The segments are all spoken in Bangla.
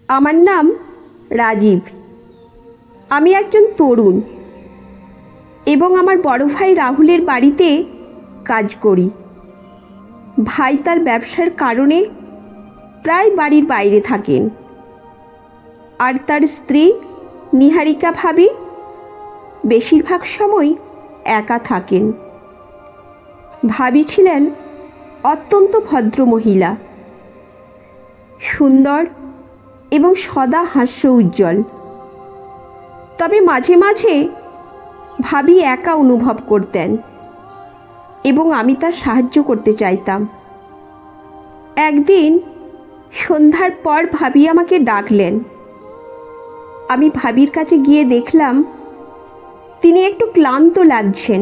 আমার নাম রাজীব। আমি একজন তরুণ এবং আমার বড় ভাই রাহুলের বাড়িতে কাজ করি। ভাই তার ব্যবসার কারণে প্রায় বাড়ির বাইরে থাকেন, আর তার স্ত্রী নিহারিকা ভাবি বেশিরভাগ সময় একা থাকেন। ভাবি ছিলেন অত্যন্ত ভদ্র মহিলা, সুন্দর এবং সদা হাস্য উজ্জ্বল। তবে মাঝে মাঝে ভাবি একা অনুভব করতেন এবং আমি তার সাহায্য করতে চাইতাম। একদিন সন্ধ্যার পর ভাবি আমাকে ডাকলেন। আমি ভাবির কাছে গিয়ে দেখলাম তিনি একটু ক্লান্ত লাগছেন।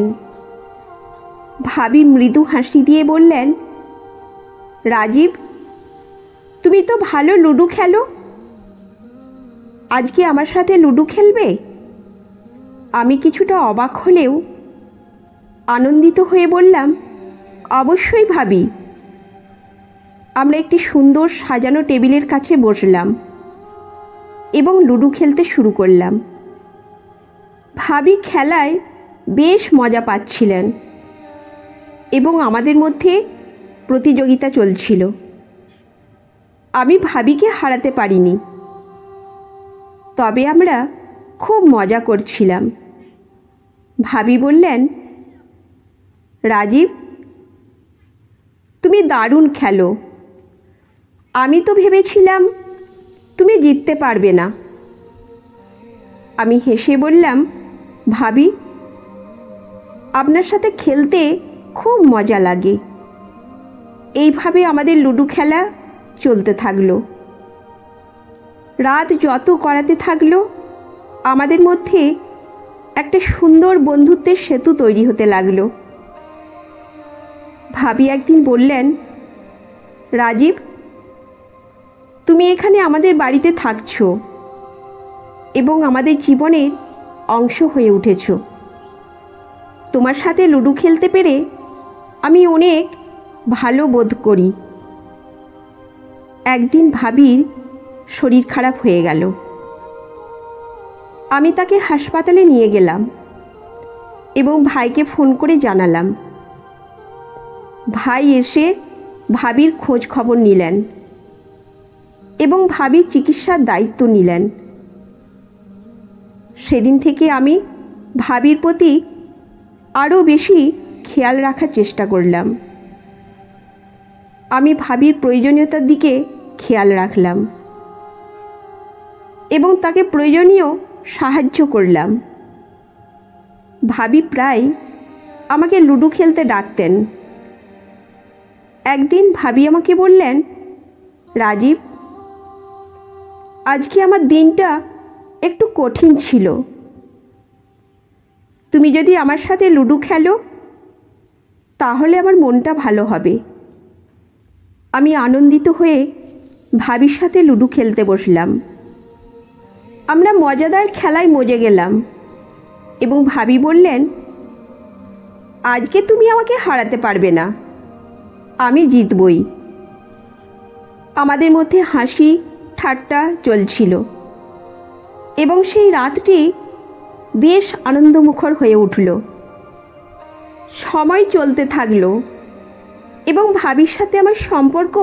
ভাবি মৃদু হাসি দিয়ে বললেন, রাজীব, তুমি তো ভালো লুডো খেলো, আজকে আমার সাথে লুডো খেলবে? আমি কিছুটা অবাক হলেও আনন্দিত হয়ে বললাম, অবশ্যই ভাবি। আমরা একটি সুন্দর সাজানো টেবিলের কাছে বসলাম এবং লুডো খেলতে শুরু করলাম। ভাবি খেলায় বেশ মজা পাচ্ছিলেন এবং আমাদের মধ্যে প্রতিযোগিতা চলছিল। আমি ভাবিকে হারাতে পারিনি, তবে আমরা খুব মজা করছিলাম। ভাবি বললেন, রাজীব, তুমি দারুণ খেলো। আমি তো ভেবেছিলাম তুমি জিততে পারবে না। আমি হেসে বললাম, ভাবি, আপনার সাথে খেলতে খুব মজা লাগে। এইভাবে আমাদের লুডো খেলা চলতে থাকলো। রাত যত গড়াতে থাকলো, আমাদের মধ্যে একটা সুন্দর বন্ধুত্বের সেতু তৈরি হতে লাগলো। ভাবি একদিন বললেন, রাজীব, তুমি এখানে আমাদের বাড়িতে থাকছো এবং আমাদের জীবনের অংশ হয়ে উঠেছো। তোমার সাথে লুডো খেলতে পেরে আমি অনেক ভালো বোধ করি। একদিন ভাবির শরীর খারাপ হয়ে গেল। আমি তাকে হাসপাতালে নিয়ে গেলাম এবং ভাইকে ফোন করে জানালাম। ভাই এসে ভাবির খোঁজ খবর নিলেন এবং ভাবির চিকিৎসার দায়িত্ব নিলেন। সেদিন থেকে আমি ভাবির প্রতি আরও বেশি খেয়াল রাখার চেষ্টা করলাম। আমি ভাবির প্রয়োজনীয়তার দিকে খেয়াল রাখলাম এবং তাকে প্রয়োজনীয় সাহায্য করলাম। ভাবি প্রায় আমাকে লুডো খেলতে ডাকতেন। একদিন ভাবি আমাকে বললেন, রাজীব, আজকে আমার দিনটা একটু কঠিন ছিল। তুমি যদি আমার সাথে লুডো খেলো তাহলে আমার মনটা ভালো হবে। আমি আনন্দিত হয়ে ভাবির সাথে লুডো খেলতে বসলাম। আমরা মজাদার খেলায় মজে গেলাম এবং ভাবি বললেন, আজকে তুমি আমাকে হারাতে পারবে না, আমি জিতবই। আমাদের মধ্যে হাসি ঠাট্টা চলছিল এবং সেই রাতটি বেশ আনন্দমুখর হয়ে উঠল। সময় চলতে থাকলো এবং ভাবির সাথে আমার সম্পর্ক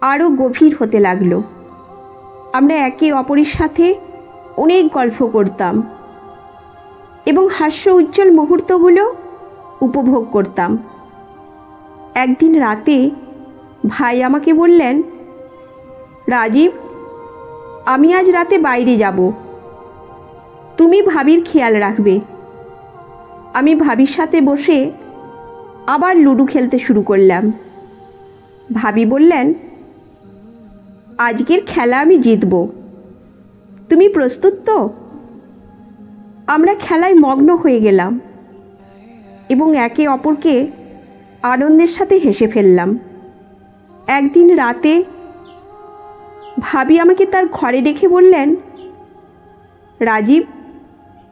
আরও গভীর হতে লাগলো। আমরা একে অপরের সাথে অনেক গল্প করতাম এবং হাস্য উজ্জ্বল মুহূর্তগুলো উপভোগ করতাম। একদিন রাতে ভাই আমাকে বললেন, রাজীব, আমি আজ রাতে বাইরে যাব, তুমি ভাবির খেয়াল রাখবে। আমি ভাবির সাথে বসে আবার লুডো খেলতে শুরু করলাম। ভাবি বললেন, আজকের খেলা আমি জিতব, তুমি প্রস্তুত তো? আমরা খেলায় মগ্ন হয়ে গেলাম এবং একে অপরকে আনন্দের সাথে হেসে ফেললাম। একদিন রাতে ভাবি আমাকে তার ঘরে রেখে বললেন, রাজীব,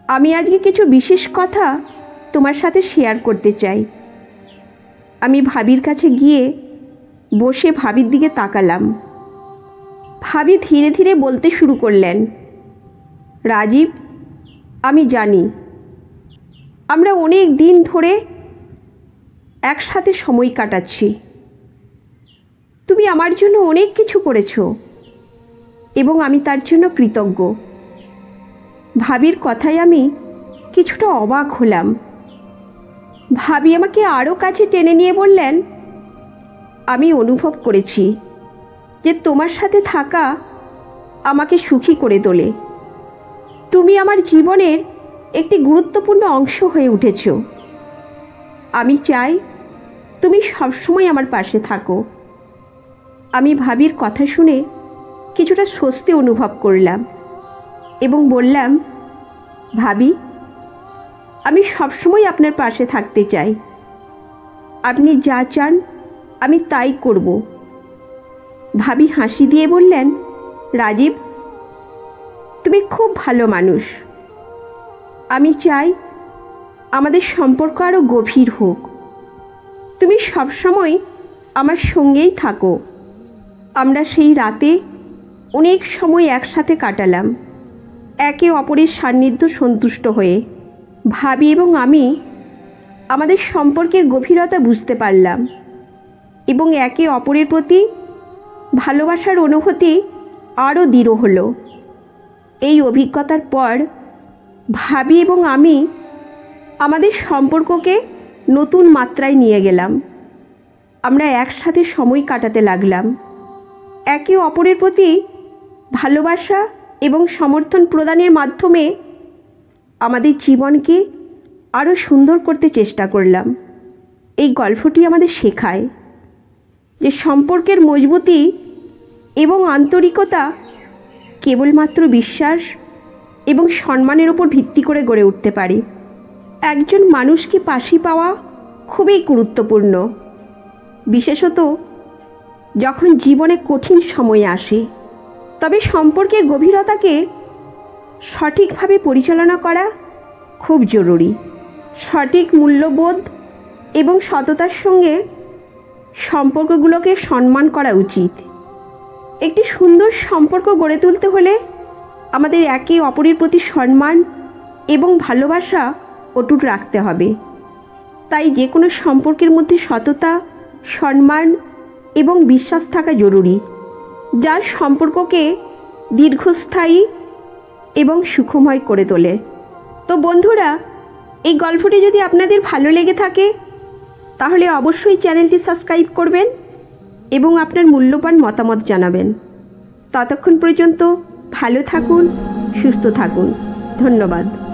আমি আজকে কিছু বিশেষ কথা তোমার সাথে শেয়ার করতে চাই। আমি ভাবির কাছে গিয়ে বসে ভাবির দিকে তাকালাম। ভাবি ধীরে ধীরে বলতে শুরু করলেন, রাজীব, আমি জানি আমরা অনেক দিন ধরে একসাথে সময় কাটাচ্ছি। তুমি আমার জন্য অনেক কিছু করেছো এবং আমি তার জন্য কৃতজ্ঞ। ভাবির কথায় আমি কিছুটা অবাক হলাম। ভাবি আমাকে আরও কাছে টেনে নিয়ে বললেন, আমি অনুভব করেছি যে তোমার সাথে থাকা আমাকে সুখী করে তোলে। তুমি আমার জীবনের একটি গুরুত্বপূর্ণ অংশ হয়ে উঠেছ। আমি চাই তুমি সবসময় আমার পাশে থাকো। আমি ভাবির কথা শুনে কিছুটা স্বস্তি অনুভব করলাম এবং বললাম, ভাবি, আমি সবসময় আপনার পাশে থাকতে চাই। আপনি যা চান আমি তাই করব। ভাবি হাসি দিয়ে বললেন, রাজীব, তুমি খুব ভালো মানুষ। আমি চাই আমাদের সম্পর্ক আরও গভীর হোক। তুমি সবসময় আমার সঙ্গেই থাকো। আমরা সেই রাতে অনেক সময় একসাথে কাটালাম, একে অপরের সান্নিধ্য সন্তুষ্ট হয়ে। ভাবি এবং আমি আমাদের সম্পর্কের গভীরতা বুঝতে পারলাম এবং একে অপরের প্রতি ভালোবাসার অনুভূতি আরও দৃঢ় হলো। এই অভিজ্ঞতার পর ভাবি এবং আমি আমাদের সম্পর্ককে নতুন মাত্রায় নিয়ে গেলাম। আমরা একসাথে সময় কাটাতে লাগলাম, একে অপরের প্রতি ভালোবাসা এবং সমর্থন প্রদানের মাধ্যমে আমাদের জীবনকে আরও সুন্দর করতে চেষ্টা করলাম। এই গল্পটি আমাদের শেখায় যে সম্পর্কের মজবুতি এবং আন্তরিকতা কেবলমাত্র বিশ্বাস এবং সম্মানের উপর ভিত্তি করে গড়ে উঠতে পারে। একজন মানুষকে পাশে পাওয়া খুবই গুরুত্বপূর্ণ, বিশেষত যখন জীবনে কঠিন সময় আসে। তবে সম্পর্কের গভীরতাকে সঠিকভাবে পরিচালনা করা খুব জরুরি। সঠিক মূল্যবোধ এবং সততার সঙ্গে সম্পর্কগুলোকে সম্মান করা উচিত। একটি সুন্দর সম্পর্ক গড়ে তুলতে হলে আমাদের একে অপরের প্রতি সম্মান এবং ভালোবাসা অটুট রাখতে হবে। তাই যে কোনো সম্পর্কের মধ্যে সততা, সম্মান এবং বিশ্বাস থাকা জরুরি, যা সম্পর্ককে দীর্ঘস্থায়ী এবং সুখময় করে তোলে। তো বন্ধুরা, এই গল্পটি যদি আপনাদের ভালো লেগে থাকে তাহলে অবশ্যই চ্যানেলটি সাবস্ক্রাইব করবেন এবং আপনার মূল্যবান মতামত জানাবেন। ততক্ষণ পর্যন্ত ভালো থাকুন, সুস্থ থাকুন। ধন্যবাদ।